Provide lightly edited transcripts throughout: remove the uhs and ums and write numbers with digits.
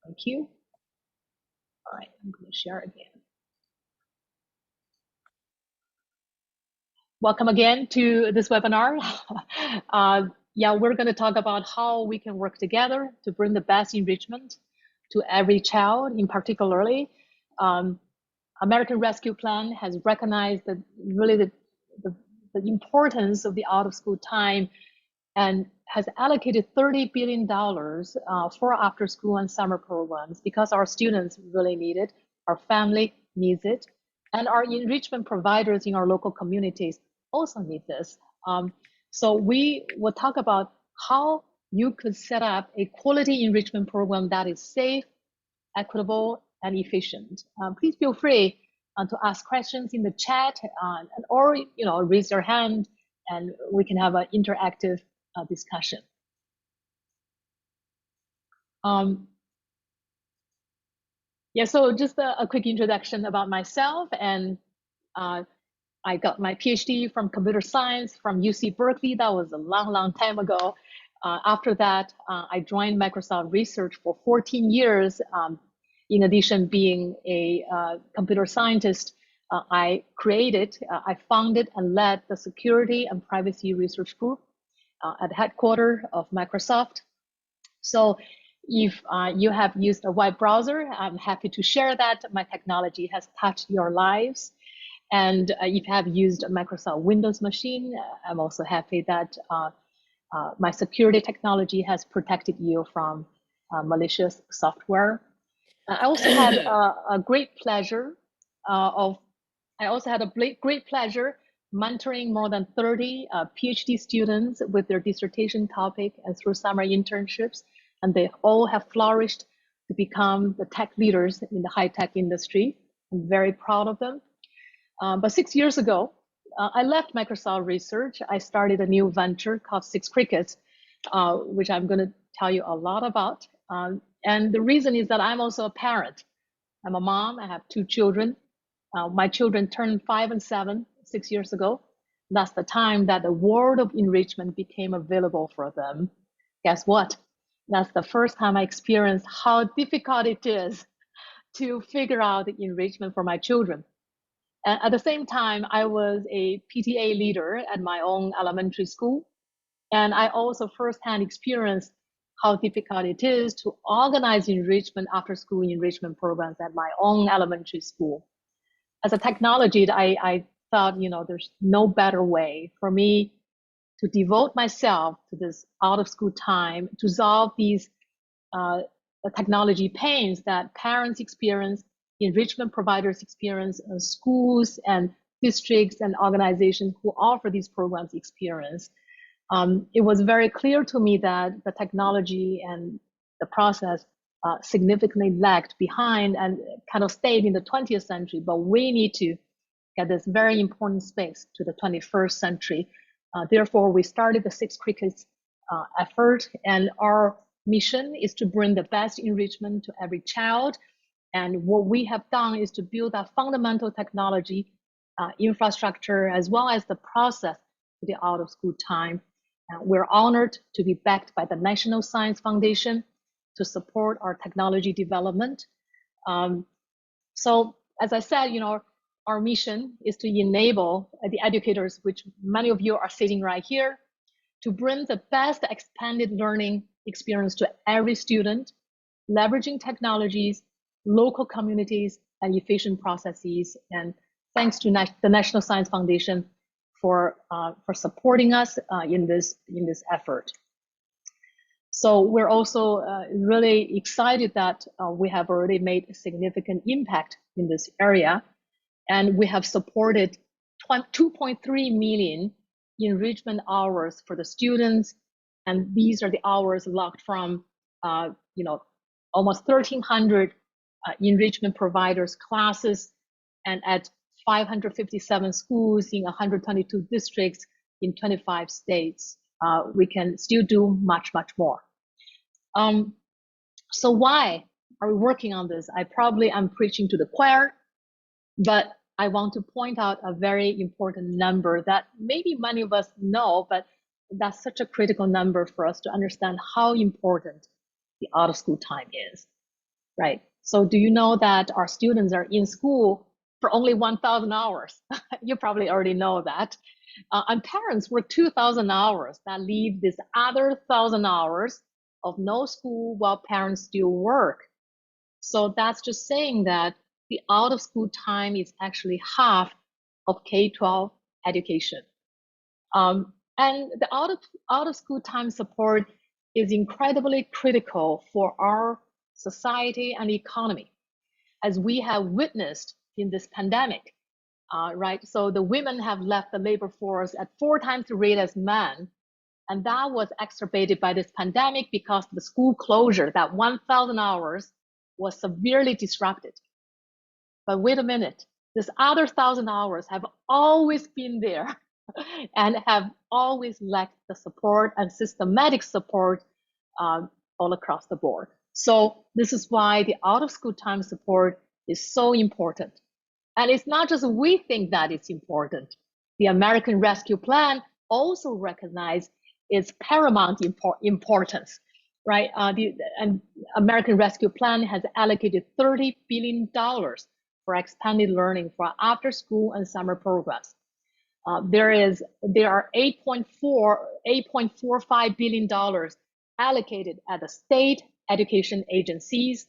Thank you. All right, I'm going to share again. Welcome again to this webinar. Yeah, we're going to talk about how we can work together to bring the best enrichment to every child. In particularly, American Rescue Plan has recognized that really the importance of the out-of-school time and has allocated $30 billion for after-school and summer programs because our students really need it, our family needs it, and our enrichment providers in our local communities also need this. So we will talk about how you could set up a quality enrichment program that is safe, equitable, and efficient. Please feel free to ask questions in the chat or raise your hand and we can have an interactive discussion. Yeah, so just a quick introduction about myself. And I got my PhD from computer science from UC Berkeley. That was a long, long time ago. After that, I joined Microsoft Research for 14 years. In addition, being a computer scientist, I founded and led the Security and Privacy Research Group at the headquarters of Microsoft. So if you have used a web browser, I'm happy to share that my technology has touched your lives. And if you have used a Microsoft Windows machine, I'm also happy that my security technology has protected you from malicious software. I also had a great pleasure mentoring more than 30 PhD students with their dissertation topic and through summer internships, and they all have flourished to become the tech leaders in the high-tech industry. I'm very proud of them. But 6 years ago, I left Microsoft Research. I started a new venture called Six Crickets, which I'm going to tell you a lot about. And the reason is that I'm also a parent. I'm a mom. I have 2 children. My children turned 5 and 7 6 years ago. That's the time that the world of enrichment became available for them. Guess what? That's the first time I experienced how difficult it is to figure out the enrichment for my children. And at the same time, I was a PTA leader at my own elementary school. And I also firsthand experienced how difficult it is to organize enrichment after school enrichment programs at my own elementary school. As a technologist, I thought, there's no better way for me to devote myself to this out of school time to solve these technology pains that parents experience, enrichment providers experience, and schools and districts and organizations who offer these programs experience. It was very clear to me that the technology and the process significantly lagged behind and kind of stayed in the 20th century, but we need to get this very important space to the 21st century. Therefore, we started the Six Crickets effort, and our mission is to bring the best enrichment to every child. And what we have done is to build that fundamental technology infrastructure as well as the process to the out of school time. We're honored to be backed by the National Science Foundation to support our technology development. So as I said, our mission is to enable the educators, which many of you are sitting right here, to bring the best expanded learning experience to every student, leveraging technologies, local communities, and efficient processes. And thanks to the National Science Foundation for supporting us in this effort. So we're also really excited that we have already made a significant impact in this area. And we have supported 2.3 million enrichment hours for the students. And these are the hours logged from almost 1,300 enrichment providers classes and at 557 schools in 122 districts in 25 states. We can still do much, much more. So why are we working on this? I probably am preaching to the choir, but I want to point out a very important number that maybe many of us know, but that's such a critical number for us to understand how important the out of school time is. right? So do you know that our students are in school for only 1,000 hours? You probably already know that. And parents work 2,000 hours. That leave this other 1,000 hours of no school while parents still work. So that's just saying that the out of school time is actually half of K-12 education. And the out of school time support is incredibly critical for our society and economy, as we have witnessed in this pandemic, right? So the women have left the labor force at 4 times the rate as men. And that was exacerbated by this pandemic because the school closure, that 1,000 hours was severely disrupted. But wait a minute, this other 1,000 hours have always been there and have always lacked the support and systematic support all across the board. So this is why the out of school time support is so important. And it's not just we think that it's important. The American Rescue Plan also recognized its paramount importance, right? The American Rescue Plan has allocated $30 billion for expanded learning for after school and summer programs. There are $8.45 billion allocated at the state education agencies.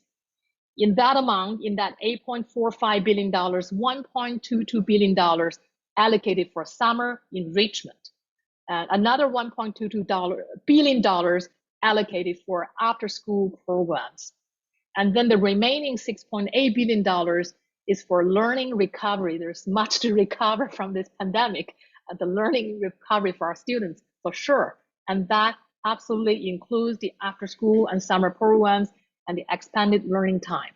In that amount, in that $8.45 billion, $1.22 billion allocated for summer enrichment, and another $1.22 billion allocated for after school programs. And then the remaining $6.8 billion is for learning recovery. There's much to recover from this pandemic, the learning recovery for our students, for sure. And that absolutely includes the after school and summer programs and the expanded learning time.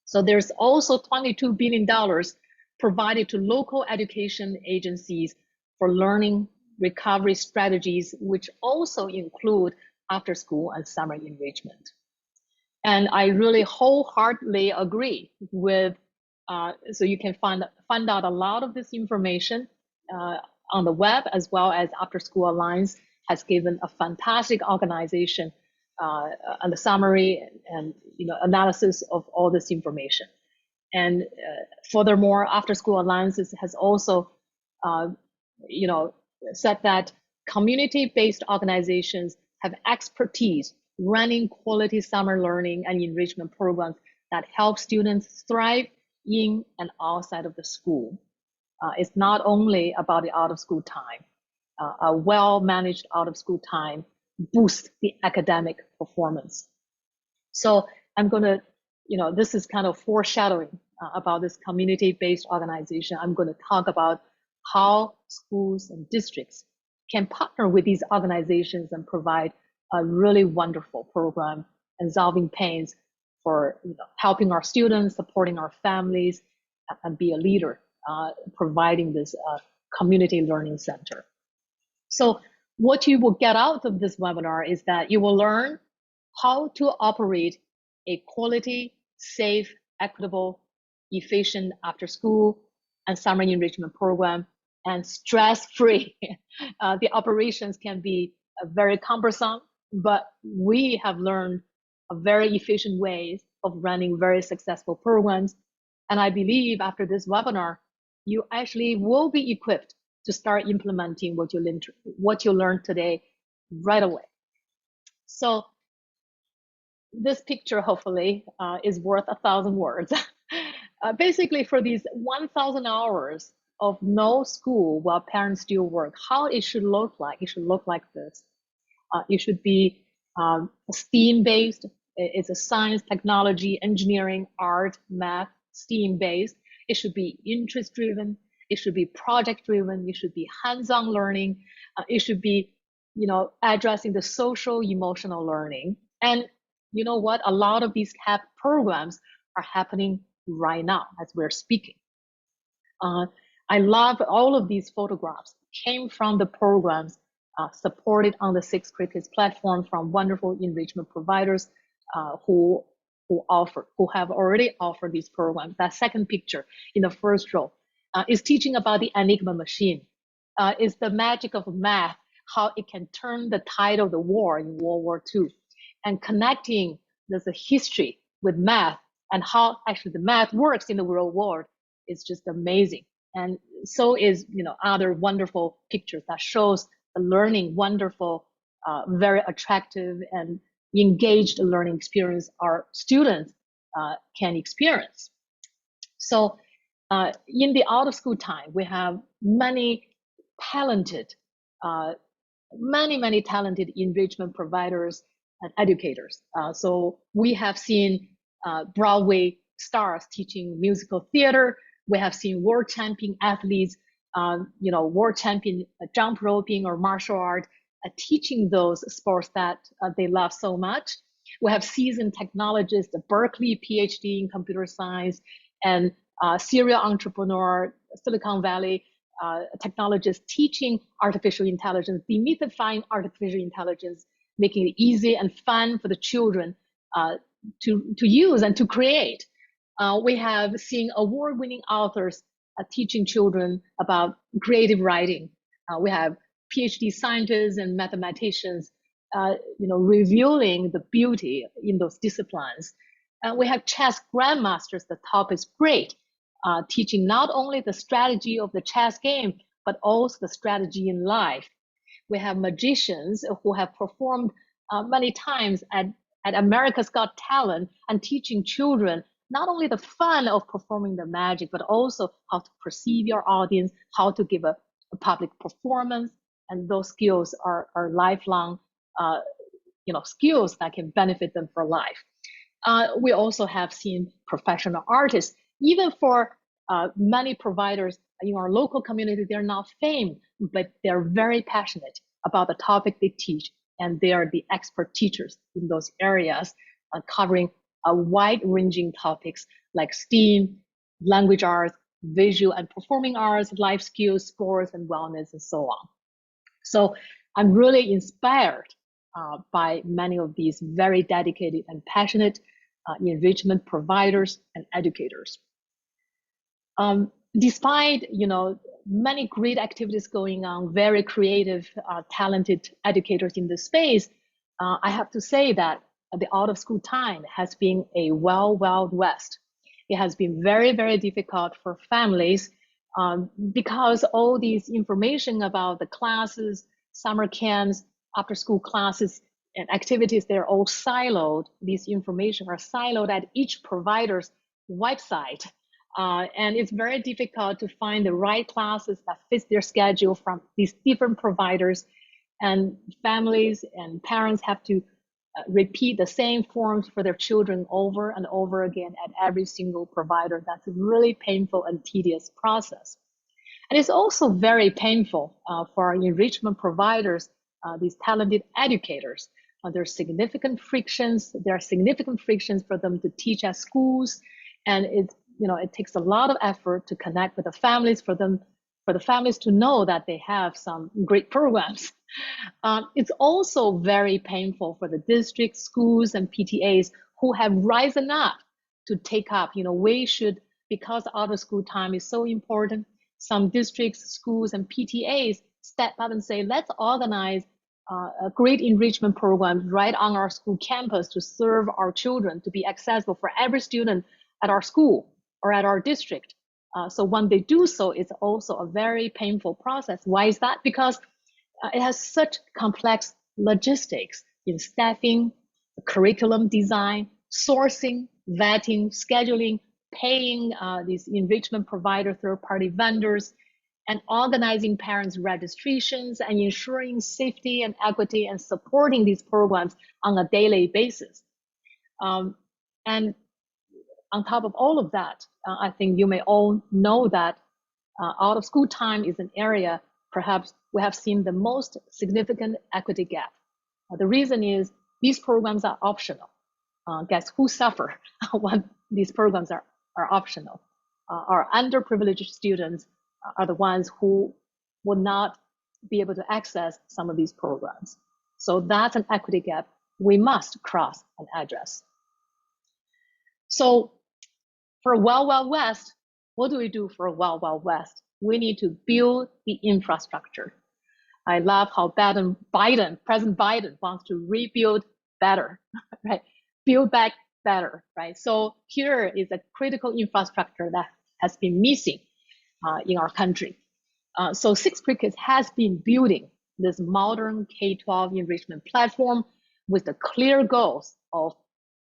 So there's also $22 billion provided to local education agencies for learning recovery strategies, which also include after school and summer enrichment. And I really wholeheartedly agree with, so you can find out a lot of this information on the web, as well as After School Alliance has given a fantastic organization and the summary and analysis of all this information. And furthermore, After School Alliance has also said that community-based organizations have expertise running quality summer learning and enrichment programs that help students thrive in and outside of the school. It's not only about the out of school time. A well-managed out of school time boosts the academic performance. So I'm going to, this is kind of foreshadowing about this community-based organization. I'm going to talk about how schools and districts can partner with these organizations and provide a really wonderful program and solving pains for helping our students, supporting our families, and be a leader, providing this community learning center. So what you will get out of this webinar is that you will learn how to operate a quality, safe, equitable, efficient after school and summer enrichment program, and stress-free. The operations can be very cumbersome, but we have learned a very efficient ways of running very successful programs. And I believe after this webinar, you actually will be equipped to start implementing what you learned today right away. So this picture hopefully is worth 1,000 words. Basically, for these 1,000 hours of no school while parents still work, how it should look like. It should look like this. It should be STEAM-based. It's a science, technology, engineering, art, math, STEAM-based. It should be interest-driven. It should be project-driven. It should be hands-on learning. It should be, addressing the social, emotional learning. And you know what? A lot of these programs are happening right now as we're speaking. I love all of these photographs came from the programs supported on the 6 Crickets platform from wonderful enrichment providers who have already offered these programs. That second picture in the first row is teaching about the Enigma machine. It's the magic of math, how it can turn the tide of the war in World War II, and connecting the history with math and how actually the math works in the real world is just amazing. And so is, other wonderful pictures that shows the learning, wonderful, very attractive and engaged learning experience our students can experience. So in the out of school time, we have many talented, many talented enrichment providers and educators. So we have seen Broadway stars teaching musical theater. We have seen world champion athletes, world champion jump roping or martial art, teaching those sports that they love so much. We have seasoned technologists, a Berkeley PhD in computer science, and serial entrepreneur, Silicon Valley technologists teaching artificial intelligence, demystifying artificial intelligence, making it easy and fun for the children to use and to create. We have seen award-winning authors teaching children about creative writing. We have PhD scientists and mathematicians, revealing the beauty in those disciplines. We have chess grandmasters. The top is great, teaching not only the strategy of the chess game, but also the strategy in life. We have magicians who have performed many times at America's Got Talent and teaching children not only the fun of performing the magic, but also how to perceive your audience, how to give a public performance. And those skills are lifelong, skills that can benefit them for life. We also have seen professional artists, even for many providers in our local community, they're not famed, but they're very passionate about the topic they teach. And they are the expert teachers in those areas, covering a wide-ranging topics like STEAM, language arts, visual and performing arts, life skills, sports, and wellness, and so on. So I'm really inspired by many of these very dedicated and passionate enrichment providers and educators. Despite many great activities going on, very creative, talented educators in this space, I have to say that the out of school time has been a wild west. It has been very, very difficult for families because all these information about the classes, summer camps, after school classes, and activities, they're all siloed. These information are siloed at each provider's website. And it's very difficult to find the right classes that fit their schedule from these different providers. And families and parents have to repeat the same forms for their children over and over again at every single provider. That's a really painful and tedious process. And it's also very painful for our enrichment providers, these talented educators. There are significant frictions. There are significant frictions for them to teach at schools, and it takes a lot of effort to connect with the families for the families to know that they have some great programs. It's also very painful for the districts, schools, and PTAs who have risen up to take up. We should, because out of school time is so important. Some districts, schools, and PTAs step up and say, let's organize a great enrichment program right on our school campus to serve our children, to be accessible for every student at our school or at our district. So when they do so, it's also a very painful process. Why is that? Because it has such complex logistics in staffing, curriculum design, sourcing, vetting, scheduling, paying these enrichment provider third-party vendors, and organizing parents' registrations and ensuring safety and equity and supporting these programs on a daily basis. And on top of all of that, I think you may all know that out of school time is an area perhaps we have seen the most significant equity gap. The reason is these programs are optional. Guess who suffer when these programs are optional? Our underprivileged students are the ones who will not be able to access some of these programs. So that's an equity gap we must cross and address. So for a Wild West, what do we do for a Wild West? We need to build the infrastructure. I love how President Biden wants to rebuild better, right? Build back better, right? So here is a critical infrastructure that has been missing in our country. So Six Crickets has been building this modern K-12 enrichment platform with the clear goals of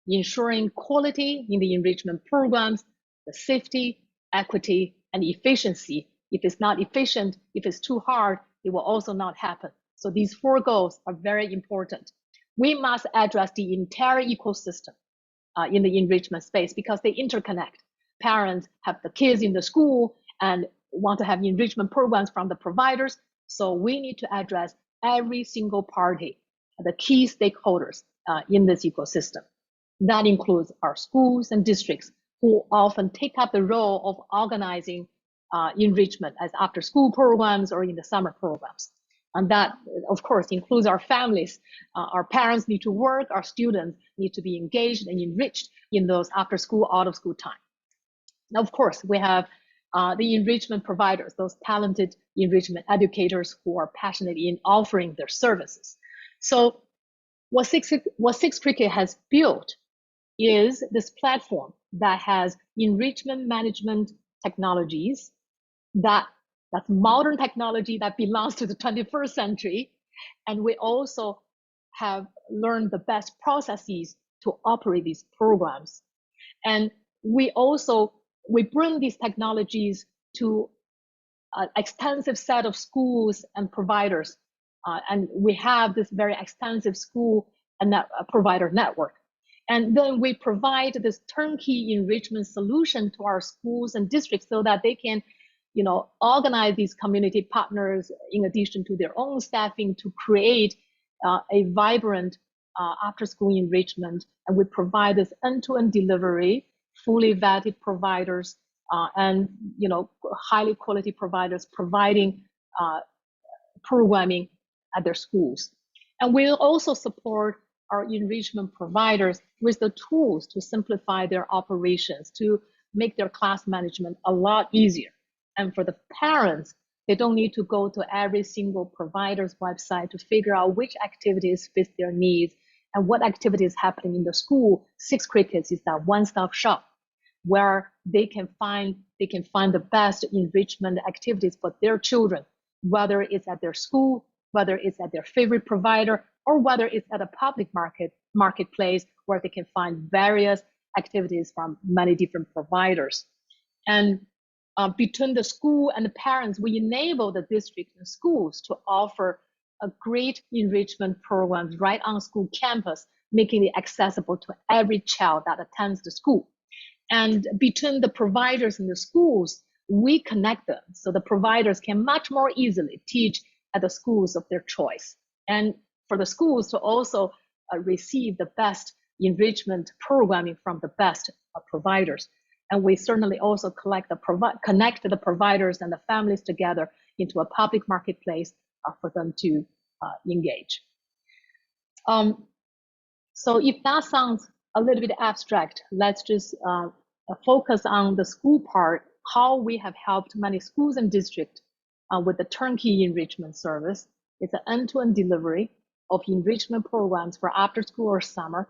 ensuring quality in the enrichment programs, the safety, equity, and efficiency. If it's not efficient, if it's too hard, it will also not happen. So these four goals are very important. We must address the entire ecosystem in the enrichment space because they interconnect. Parents have the kids in the school and want to have enrichment programs from the providers. So we need to address every single party, the key stakeholders in this ecosystem. That includes our schools and districts who often take up the role of organizing enrichment as after school programs or in the summer programs. And that, of course, includes our families. Our parents need to work, our students need to be engaged and enriched in those after school, out of school time. Now, of course, we have the enrichment providers, those talented enrichment educators who are passionate in offering their services. So what Six Cricket has built is this platform that has enrichment management technologies that's modern technology that belongs to the 21st century. And we also have learned the best processes to operate these programs. And we bring these technologies to an extensive set of schools and providers. And we have this very extensive school and provider network. And then we provide this turnkey enrichment solution to our schools and districts so that they can organize these community partners in addition to their own staffing to create a vibrant after-school enrichment. And we provide this end-to-end delivery, fully vetted providers, and highly quality providers providing programming at their schools. And we'll also support our enrichment providers with the tools to simplify their operations, to make their class management a lot easier. And for the parents, they don't need to go to every single provider's website to figure out which activities fit their needs and what activities happening in the school. Six Crickets is that one-stop shop where they can find the best enrichment activities for their children, whether it's at their school, whether it's at their favorite provider, or whether it's at a public marketplace where they can find various activities from many different providers. And between the school and the parents, we enable the district and schools to offer a great enrichment programs right on school campus, making it accessible to every child that attends the school. And between the providers and the schools, we connect them so the providers can much more easily teach at the schools of their choice. And for the schools to also receive the best enrichment programming from the best providers. And we certainly also connect the providers and the families together into a public marketplace for them to engage. So if that sounds a little bit abstract, let's just focus on the school part, how we have helped many schools and districts with the turnkey enrichment service. It's an end-to-end delivery of enrichment programs for after school or summer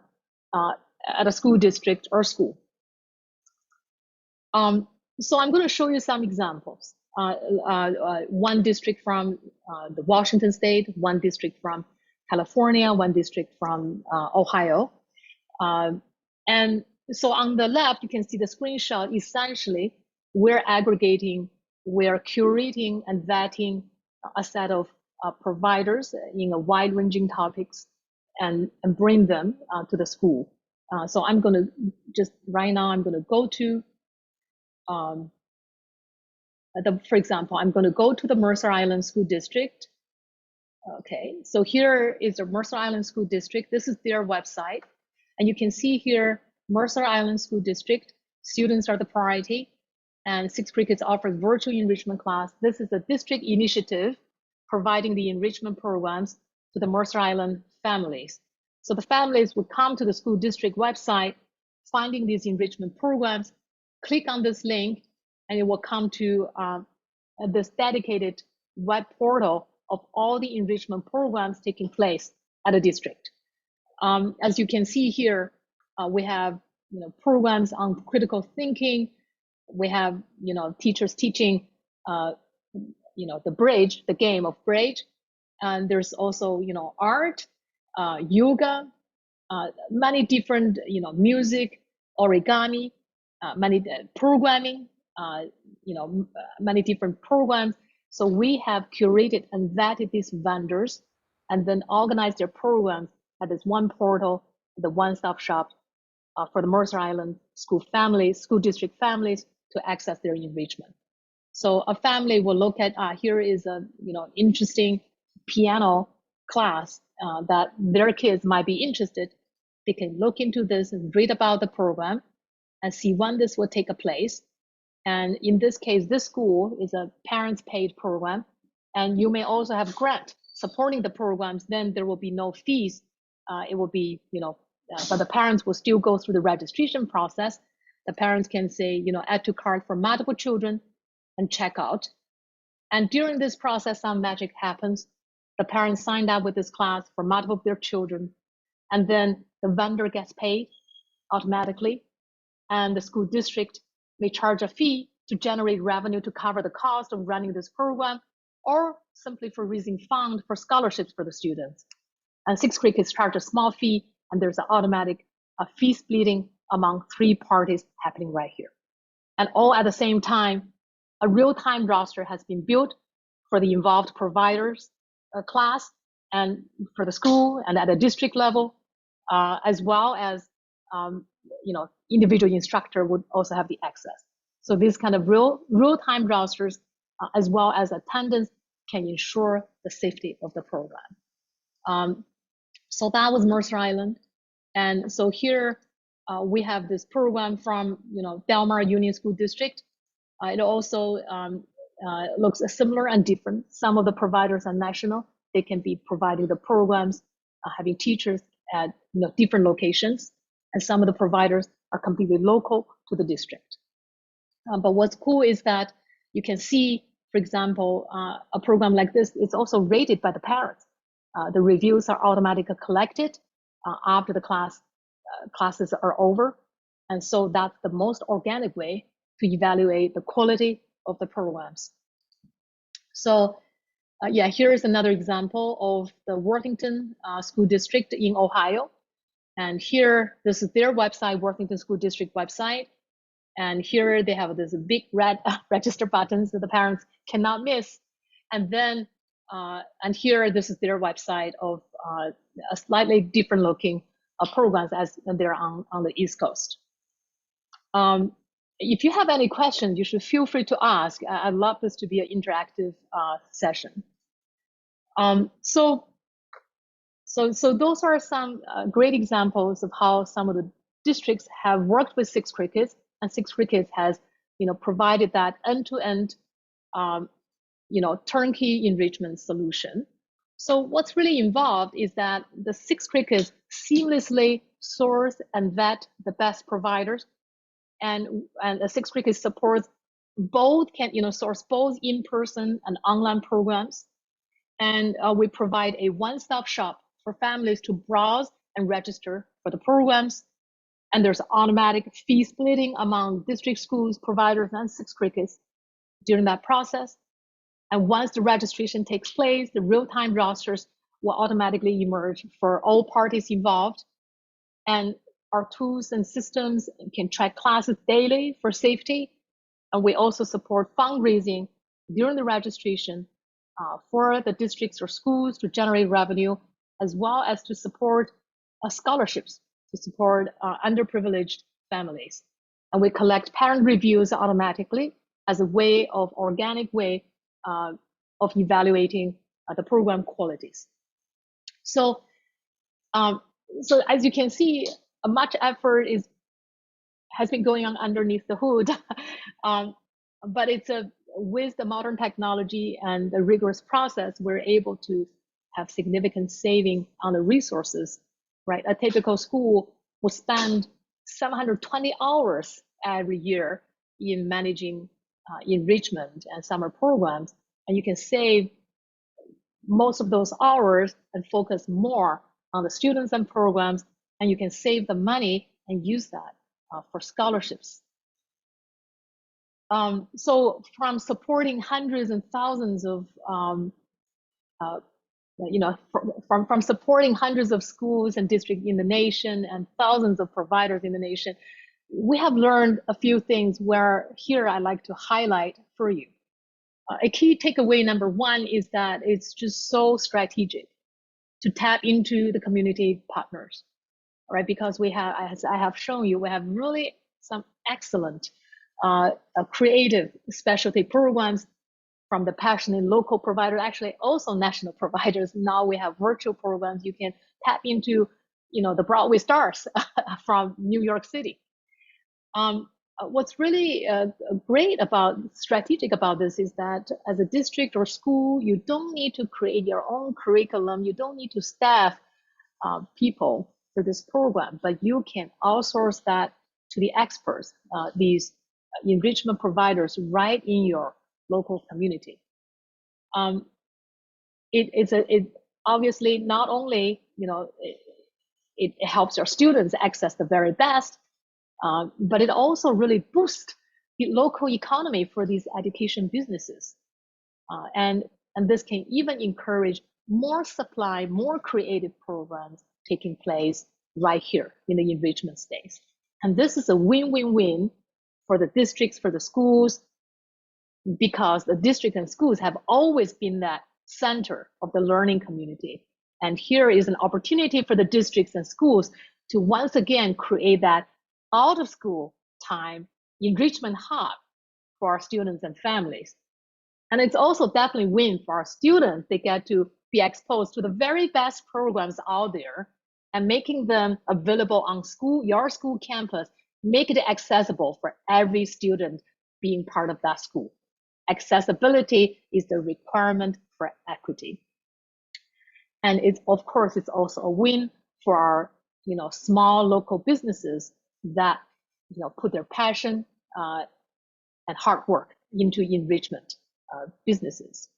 at a school district or school. So I'm going to show you some examples. One district from the Washington state, one district from California, one district from Ohio. And so on the left, you can see the screenshot. Essentially, we're aggregating, we're curating and vetting a set of providers in a wide-ranging topics and bring them to the school. So I'm going to just right now, I'm going to go to for example, I'm going to go to the Mercer Island School District. Okay, so here is the Mercer Island School District. This is their website. And you can see here, Mercer Island School District, students are the priority. And Six Crickets offers virtual enrichment class. This is a district initiative providing the enrichment programs to the Mercer Island families. So the families would come to the school district website, finding these enrichment programs, click on this link, and it will come to this dedicated web portal of all the enrichment programs taking place at a district. As you can see here, we have programs on critical thinking. We have teachers teaching the game of bridge, and there's also art, yoga, many different music, origami, many programming, many different programs. So we have curated and vetted these vendors and then organized their programs at this one portal, the one-stop shop for the Mercer Island school district families to access their enrichment. So a family will look at, here is a interesting piano class that their kids might be interested. They can look into this and read about the program and see when this will take place. And in this case, this school is a parents paid program, and you may also have grant supporting the programs. Then there will be no fees. It will be, but the parents will still go through the registration process. The parents can say, add to cart for multiple children and check out. And during this process, some magic happens. The parents signed up with this class for multiple of their children, and then the vendor gets paid automatically, and the school district may charge a fee to generate revenue to cover the cost of running this program, or simply for raising funds for scholarships for the students. And Six Creek is charged a small fee, and there's an automatic fee splitting among three parties happening right here. And all at the same time, a real-time roster has been built for the involved providers class and for the school and at a district level, as well as individual instructor would also have the access. So these kind of real-time rosters, as well as attendance, can ensure the safety of the program. So that was Mercer Island. And so here we have this program from Del Mar Union School District. It also looks similar and different. Some of the providers are national. They can be providing the programs, having teachers at different locations. And some of the providers are completely local to the district. But what's cool is that you can see, for example, a program like this is also rated by the parents. The reviews are automatically collected after the classes are over. And so that's the most organic way to evaluate the quality of the programs. So yeah, here is another example of the Worthington School District in Ohio. And here, this is their website, Worthington School District website. And here they have this big red register buttons that the parents cannot miss. And then, and here, this is their website of a slightly different looking programs as they're on the East Coast. If you have any questions, you should feel free to ask. I'd love this to be an interactive session. So those are some great examples of how some of the districts have worked with Six Crickets, and Six Crickets has, provided that end-to-end, turnkey enrichment solution. So what's really involved is that the Six Crickets seamlessly source and vet the best providers, and the Six Crickets supports both, source both in-person and online programs. And we provide a one-stop shop for families to browse and register for the programs. And there's automatic fee splitting among district schools, providers, and Six Crickets during that process. And once the registration takes place, the real-time rosters will automatically emerge for all parties involved. And our tools and systems can track classes daily for safety. And we also support fundraising during the registration for the districts or schools to generate revenue, as well as to support scholarships to support underprivileged families. And we collect parent reviews automatically as a way of organic way of evaluating the program qualities. So, so as you can see, much effort has been going on underneath the hood, but it's with the modern technology and the rigorous process, we're able to have significant saving on the resources, right? A typical school will spend 720 hours every year in managing enrichment and summer programs, and you can save most of those hours and focus more on the students and programs, and you can save the money and use that for scholarships. So from supporting hundreds and thousands of from supporting hundreds of schools and districts in the nation and thousands of providers in the nation, we have learned a few things where here I like to highlight for you. A key takeaway number one is that it's just so strategic to tap into the community partners, right? Because we have, as I have shown you, we have really some excellent creative specialty programs from the passionate local provider, actually also national providers. Now we have virtual programs. You can tap into, the Broadway stars from New York City. What's really great about strategic about this is that as a district or school, you don't need to create your own curriculum. You don't need to staff people for this program, but you can outsource that to the experts, these enrichment providers right in your local community. It obviously not only, it helps your students access the very best, but it also really boosts the local economy for these education businesses. And this can even encourage more supply, more creative programs taking place right here in the enrichment space. And this is a win-win-win for the districts, for the schools, because the district and schools have always been that center of the learning community. And here is an opportunity for the districts and schools to once again create that out of school time enrichment hub for our students and families. And it's also definitely win for our students. They get to be exposed to the very best programs out there and making them available on your school campus, make it accessible for every student being part of that school. Accessibility is the requirement for equity. And it's, of course, it's also a win for our, small local businesses that, put their passion and hard work into enrichment businesses.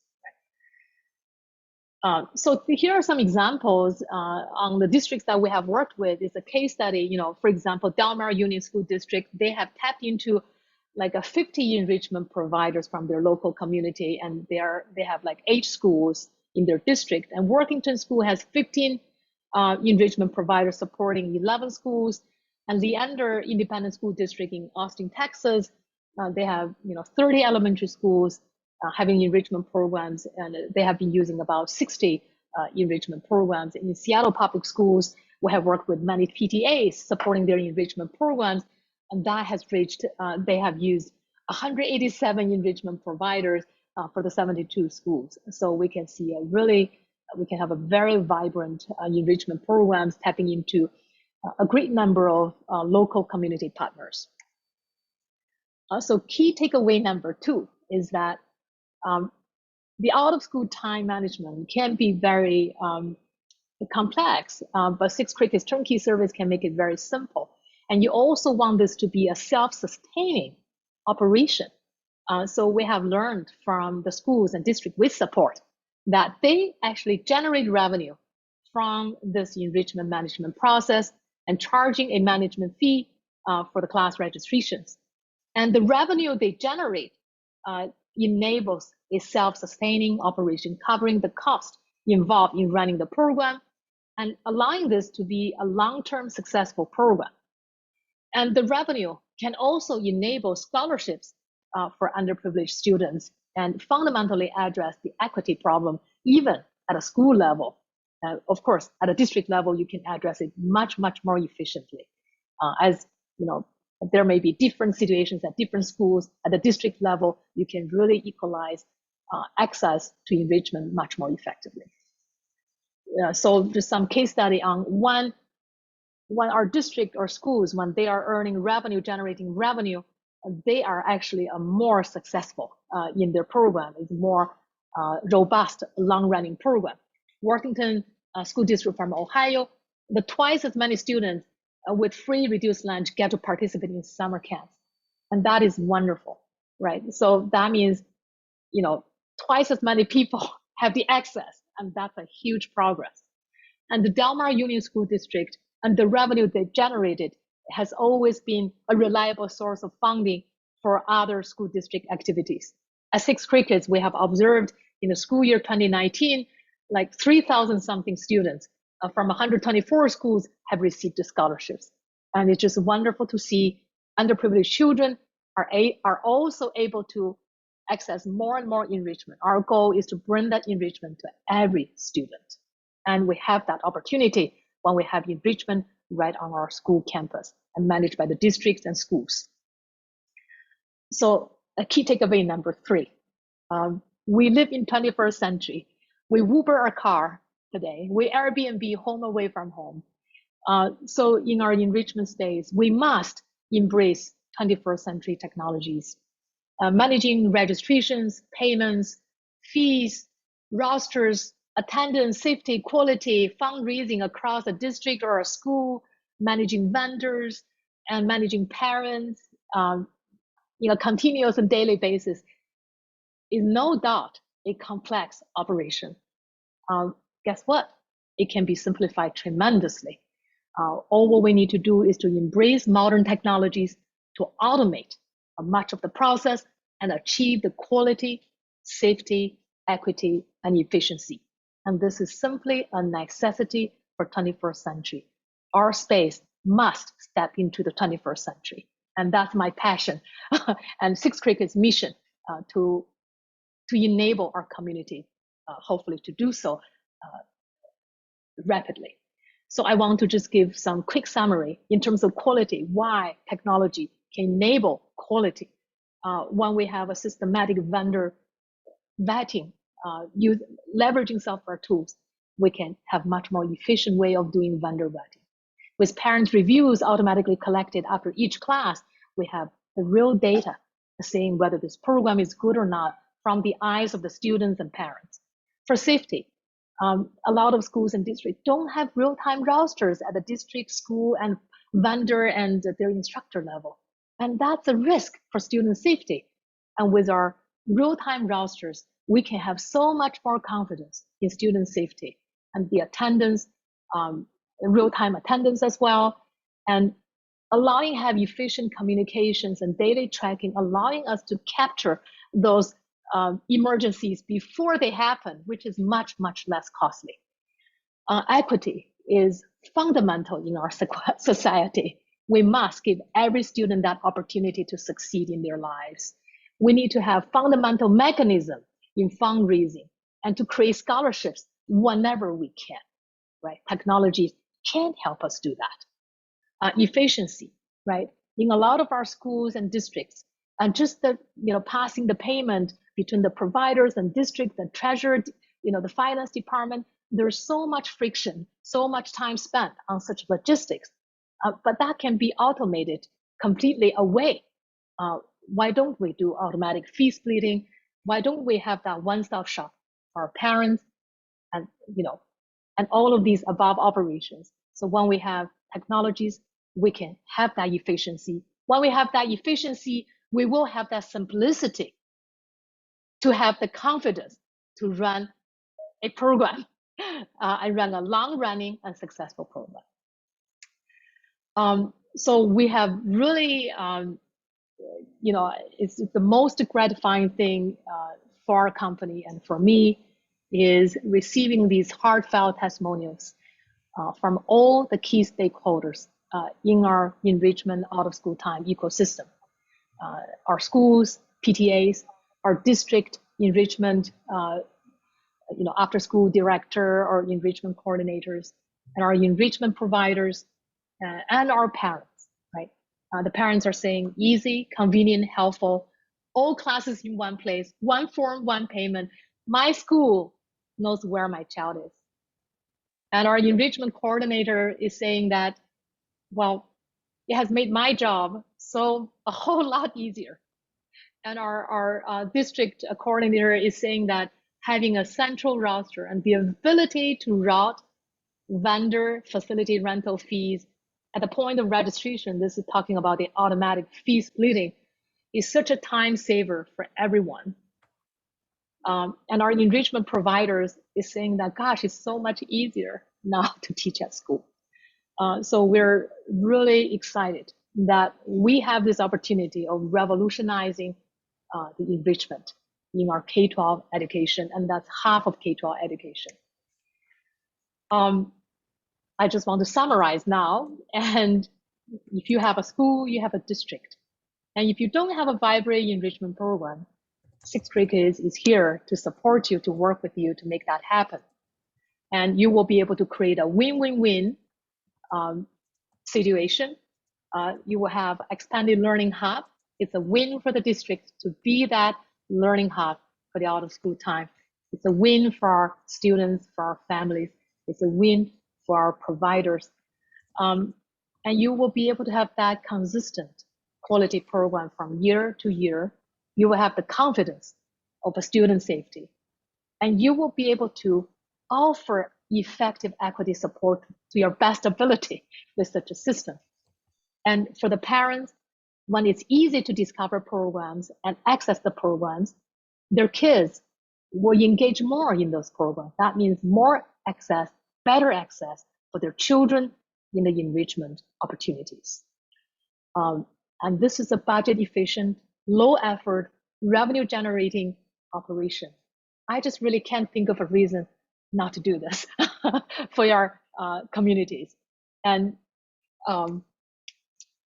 So here are some examples on the districts that we have worked with. It's a case study, for example, Del Mar Union School District, they have tapped into like 50 enrichment providers from their local community, and they have like 8 schools in their district. And Worthington School has 15 enrichment providers supporting 11 schools. And Leander Independent School District in Austin, Texas, they have 30 elementary schools having enrichment programs, and they have been using about 60 enrichment programs. In Seattle Public Schools, we have worked with many PTAs supporting their enrichment programs, and that has reached, they have used 187 enrichment providers for the 72 schools. So we can see we can have a very vibrant enrichment programs tapping into a great number of local community partners. So key takeaway number 2 is that the out-of-school time management can be very complex, but Six Crickets turnkey service can make it very simple. And you also want this to be a self-sustaining operation. So we have learned from the schools and district with support that they actually generate revenue from this enrichment management process and charging a management fee for the class registrations. And the revenue they generate enables a self-sustaining operation covering the cost involved in running the program and allowing this to be a long-term successful program. And the revenue can also enable scholarships for underprivileged students and fundamentally address the equity problem even at a school level. Of course, at a district level, you can address it much, much more efficiently. As there may be different situations at different schools. At the district level, you can really equalize access to enrichment much more effectively. So just some case study on when our district or schools, when they are earning revenue, generating revenue, they are actually a more successful in their program. It's more robust, long-running program. Worthington School District from Ohio, the twice as many students with free reduced lunch get to participate in summer camps. And that is wonderful, right? So that means, twice as many people have the access, and that's a huge progress. And the Del Mar Union School District and the revenue they generated has always been a reliable source of funding for other school district activities. At Sixth Crickets, we have observed in the school year 2019, like 3,000 something students from 124 schools have received the scholarships. And it's just wonderful to see underprivileged children are also able to access more and more enrichment. Our goal is to bring that enrichment to every student. And we have that opportunity when we have enrichment right on our school campus and managed by the districts and schools. So a key takeaway number 3, we live in 21st century. We Uber a car today. We Airbnb home away from home. So in our enrichment space, we must embrace 21st century technologies. Managing registrations, payments, fees, rosters, attendance, safety, quality, fundraising across a district or a school, managing vendors, and managing parents, continuous and daily basis is no doubt a complex operation. Guess what? It can be simplified tremendously. All what we need to do is to embrace modern technologies to automate much of the process and achieve the quality, safety, equity, and efficiency. And this is simply a necessity for 21st century. Our space must step into the 21st century. And that's my passion and Sixth Cricket's mission to enable our community, hopefully to do so rapidly. So I want to just give some quick summary in terms of quality, why technology can enable quality. When we have a systematic vendor vetting, leveraging software tools, we can have much more efficient way of doing vendor vetting. With parent reviews automatically collected after each class, we have the real data saying whether this program is good or not from the eyes of the students and parents. For safety, a lot of schools and districts don't have real-time rosters at the district, school, and vendor and their instructor level. And that's a risk for student safety. And with our real-time rosters, we can have so much more confidence in student safety and the attendance, real-time attendance as well, and allowing have efficient communications and daily tracking, allowing us to capture those emergencies before they happen, which is much, much less costly. Equity is fundamental in our society. We must give every student that opportunity to succeed in their lives. We need to have fundamental mechanism in fundraising and to create scholarships whenever we can, right? Technology can help us do that. Efficiency, right? In a lot of our schools and districts, and just the, passing the payment between the providers and district, the treasurer, the finance department, there's so much friction, so much time spent on such logistics, but that can be automated completely away. Why don't we do automatic fee splitting? Why don't we have that one-stop shop for our parents and, and all of these above operations? So when we have technologies, we can have that efficiency. When we have that efficiency, we will have that simplicity to have the confidence to run a program. I run a long-running and successful program. So we have really, it's the most gratifying thing for our company and for me is receiving these heartfelt testimonials from all the key stakeholders in our enrichment out-of-school time ecosystem. Our schools, PTAs, our district enrichment, after-school director or enrichment coordinators, and our enrichment providers, and our parents, right? The parents are saying easy, convenient, helpful, all classes in one place, one form, one payment. My school knows where my child is. And our enrichment coordinator is saying that, well, it has made my job so a whole lot easier. And our district coordinator is saying that having a central roster and the ability to route vendor facility rental fees at the point of registration, this is talking about the automatic fee splitting, is such a time saver for everyone. And our enrichment providers is saying that, gosh, it's so much easier now to teach at school. So we're really excited that we have this opportunity of revolutionizing the enrichment in our K-12 education, and that's half of K-12 education. I just want to summarize now, and if you have a school, you have a district. And if you don't have a vibrant enrichment program, Sixth Grade Kids is here to support you, to work with you to make that happen. And you will be able to create a win-win-win situation. You will have expanded learning hub. It's a win for the district to be that learning hub for the out of school time. It's a win for our students, for our families. It's a win for our providers. And you will be able to have that consistent quality program from year to year. You will have the confidence of a student safety. And you will be able to offer effective equity support to your best ability with such a system. And for the parents, when it's easy to discover programs and access the programs, their kids will engage more in those programs. That means more access, better access for their children in the enrichment opportunities. And this is a budget efficient, low effort, revenue generating operation. I just really can't think of a reason not to do this for your communities. And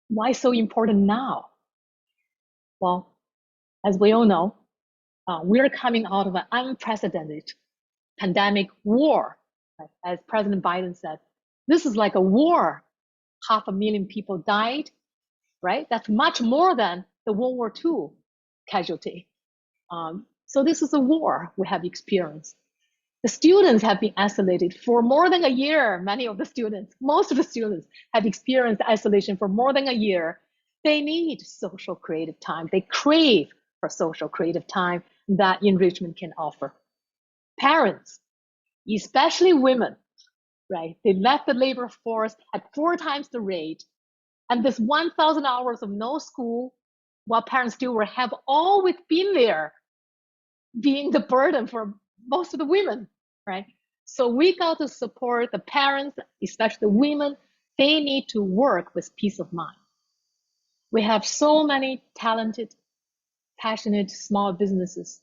why so important now? Well, as we all know, we're coming out of an unprecedented pandemic war. Right? As President Biden said, this is like a war. 500,000 people died, right? That's much more than the World War II casualty. So this is a war we have experienced. The students have been isolated for more than a year. Many of the students, most of the students have experienced isolation for more than a year. They need social creative time. They crave for social creative time that enrichment can offer. Parents, especially women, right? They left the labor force at 4 times the rate. And this 1,000 hours of no school, while parents still have always been there, being the burden for most of the women, right? So we got to support the parents, especially the women. They need to work with peace of mind. We have so many talented, passionate small businesses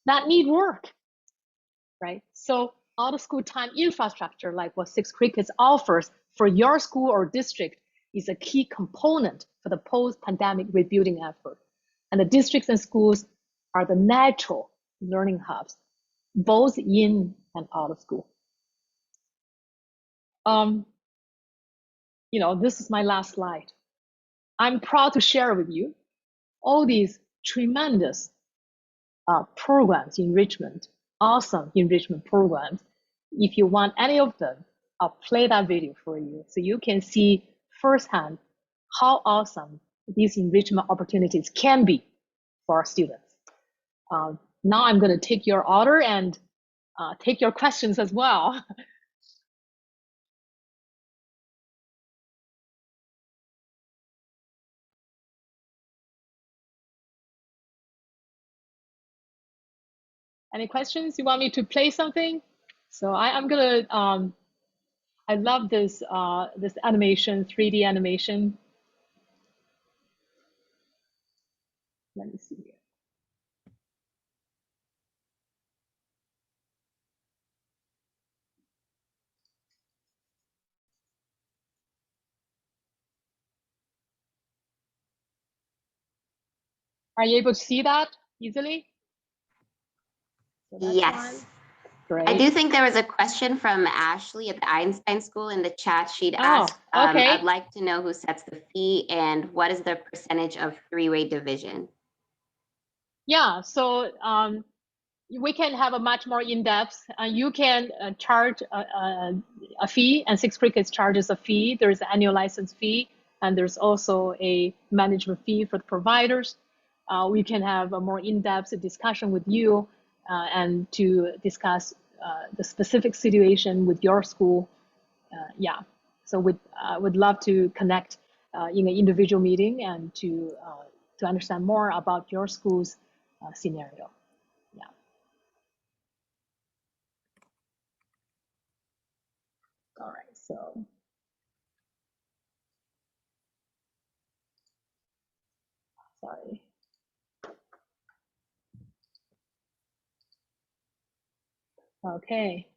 that need work, right? So out of school time infrastructure, like what Sixth Grade Kids offers for your school or district, is a key component for the post-pandemic rebuilding effort. And the districts and schools are the natural learning hubs, both in and out of school. This is my last slide. I'm proud to share with you all these tremendous programs, awesome enrichment programs. If you want any of them, I'll play that video for you so you can see firsthand how awesome these enrichment opportunities can be for our students. Now I'm going to take your order and take your questions as well. Any questions? You want me to play something? So I'm gonna. I love this this animation, 3D animation. Let me see here. Are you able to see that easily? So Yes. Great. I do think there was a question from Ashley at the Einstein School in the chat. She'd asked, okay. I'd like to know who sets the fee and what is the percentage of three-way division? Yeah, so we can have a much more in-depth. You can charge a fee, and Sixth Grade Kids charges a fee. There's an annual license fee, and there's also a management fee for the providers. We can have a more in-depth discussion with you and to discuss the specific situation with your school. Yeah, so would love to connect in an individual meeting and to understand more about your school's scenario. Yeah. All right, so Sorry. Okay.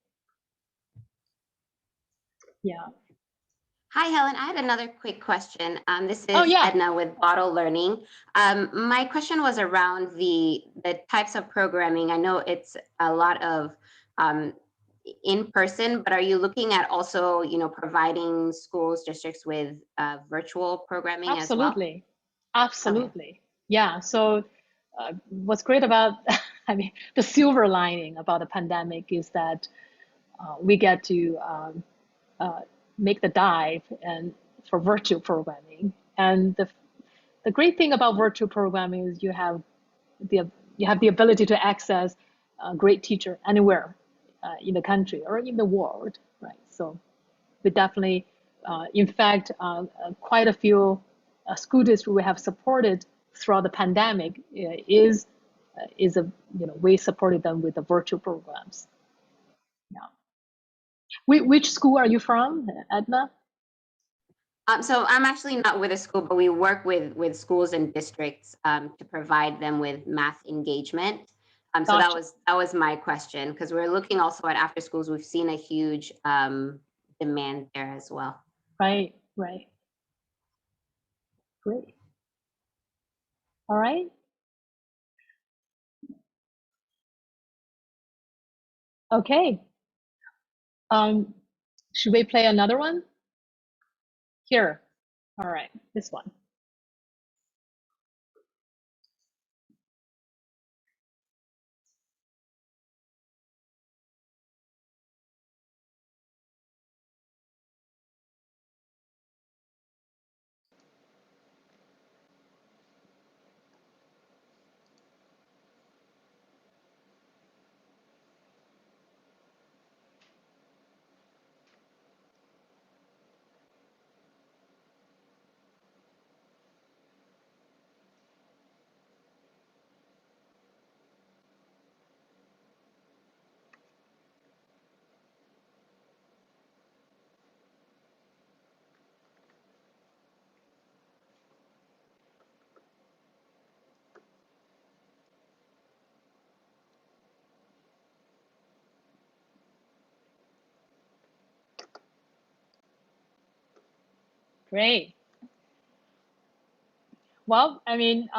Yeah. Hi, Helen. I had another quick question. This Oh, is yeah. Edna with Bottle Learning. My question was around the types of programming. I know it's a lot of in person, but are you looking at also, providing schools, districts with virtual programming as well? Absolutely. Absolutely. Yeah. So what's great about, I mean, the silver lining about the pandemic is that we get to make the dive and for virtual programming. And the great thing about virtual programming is you have the ability to access a great teacher anywhere in the country or in the world, right? So we definitely, in fact, quite a few school districts we have supported throughout the pandemic we supported them with the virtual programs. Yeah. Which school are you from, Edna? So I'm actually not with a school, but we work with schools and districts to provide them with math engagement. So Gotcha. that was my question, because we're looking also at after schools. We've seen a huge demand there as well. Right, right. Great. All right. Okay. Should we play another one? Here. All right, this one. Great. Well, I mean,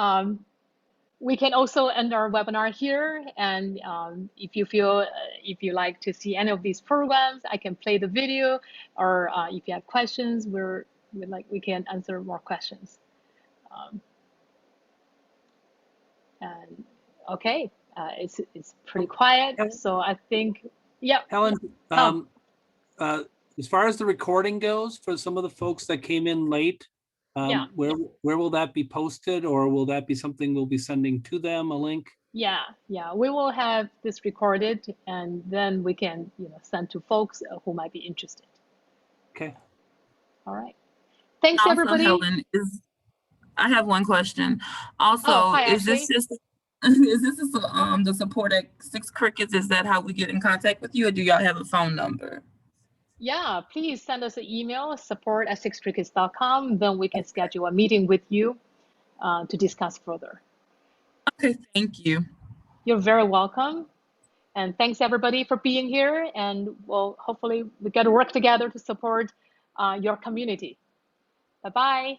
we can also end our webinar here. And if you like to see any of these programs, I can play the video, or if you have questions, we can answer more questions. And okay, it's pretty quiet. So I think, yeah. Helen, Tom. as far as the recording goes, for some of the folks that came in late, Yeah. where will that be posted, or will that be something we'll be sending to them, a link? Yeah, we will have this recorded, and then we can send to folks who might be interested. Okay. All right. Thanks, Also, everybody. Helen, I have one question. Also, hi, is Ashley. this just the support at Six Crickets? Is that how we get in contact with you, or do y'all have a phone number? Yeah, please send us an email, support@sixcrickets.com. Then we can schedule a meeting with you to discuss further. Okay, thank you. You're very welcome. And thanks everybody for being here. And we'll hopefully we get to work together to support your community. Bye-bye.